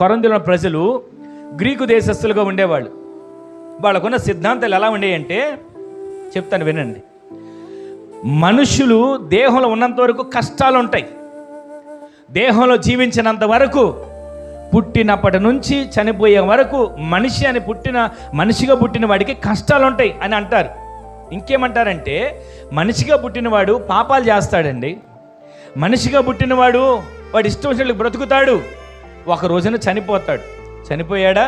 కొరింథీయులో ప్రజలు గ్రీకు దేశస్థులుగా ఉండేవాళ్ళు. వాళ్ళకున్న సిద్ధాంతాలు ఎలా ఉండేయంటే చెప్తాను వినండి. మనుషులు దేహంలో ఉన్నంత వరకు కష్టాలు ఉంటాయి. దేహంలో జీవించినంత వరకు, పుట్టినప్పటి నుంచి చనిపోయే వరకు మనిషిగా పుట్టిన వాడికి కష్టాలు ఉంటాయి అని అంటారు. ఇంకేమంటారంటే మనిషిగా పుట్టినవాడు పాపాలు చేస్తాడండి. మనిషిగా పుట్టినవాడు వాడు ఇష్టం వచ్చినట్టు బ్రతుకుతాడు. ఒక రోజున చనిపోతాడు. చనిపోయాడా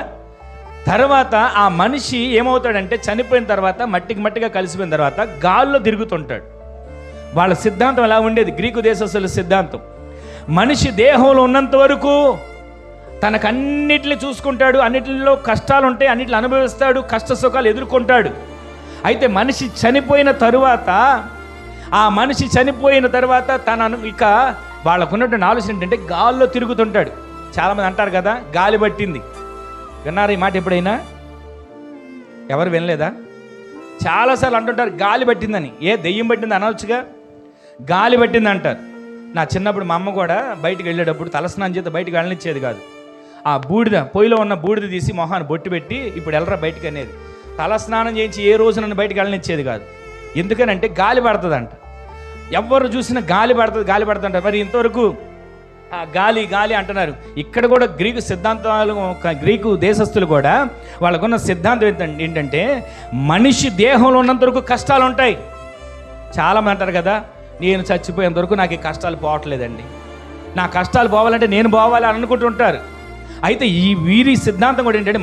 తర్వాత ఆ మనిషి ఏమవుతాడంటే చనిపోయిన తర్వాత మట్టిగా కలిసిపోయిన తర్వాత గాల్లో తిరుగుతుంటాడు. వాళ్ళ సిద్ధాంతం ఎలా ఉండేది, గ్రీకు దేశస్తుల సిద్ధాంతం. మనిషి దేహంలో ఉన్నంత వరకు తనకన్నిటిని చూసుకుంటాడు, అన్నిటిలో కష్టాలు ఉంటాయి, అన్నిటిని అనుభవిస్తాడు, కష్ట సుఖాలు ఎదుర్కొంటాడు. అయితే మనిషి చనిపోయిన తరువాత తనను ఇక వాళ్ళకున్నటువంటి ఆలోచన ఏంటంటే గాల్లో తిరుగుతుంటాడు. చాలామంది అంటారు కదా, గాలి పట్టింది. విన్నారు ఈ మాట ఎప్పుడైనా? ఎవరు వినలేదా? చాలాసార్లు అంటుంటారు గాలి పట్టిందని. దెయ్యం పట్టింది అనవచ్చుగా, గాలి పట్టింది అంటారు. నా చిన్నప్పుడు మా అమ్మ కూడా బయటికి వెళ్ళేటప్పుడు తలస్నానం చేత బయటికి వెళ్ళనిచ్చేది కాదు. ఆ పొయ్యిలో ఉన్న బూడిద తీసి మొహాన్ని బొట్టు పెట్టి ఇప్పుడు వెళ్ళరా బయటికి అనేది. తలస్నానం చేయించి ఏ రోజు నన్ను బయటికి వెళ్ళనిచ్చేది కాదు. ఎందుకనంటే గాలి పడుతుందంట. ఎవరు చూసినా గాలి పడుతుంది అంటారు. మరి ఇంతవరకు గాలి అంటున్నారు. ఇక్కడ కూడా గ్రీకు దేశస్తులు కూడా వాళ్ళకున్న సిద్ధాంతం ఏంటంటే మనిషి దేహంలో ఉన్నంత వరకు కష్టాలు ఉంటాయి. చాలామంది అంటారు కదా, నేను చచ్చిపోయేంత వరకు నాకు ఈ కష్టాలు పోవట్లేదండి, నా కష్టాలు పోవాలంటే నేను పోవాలి అని అనుకుంటుంటారు. అయితే వీరి సిద్ధాంతం కూడా ఏంటంటే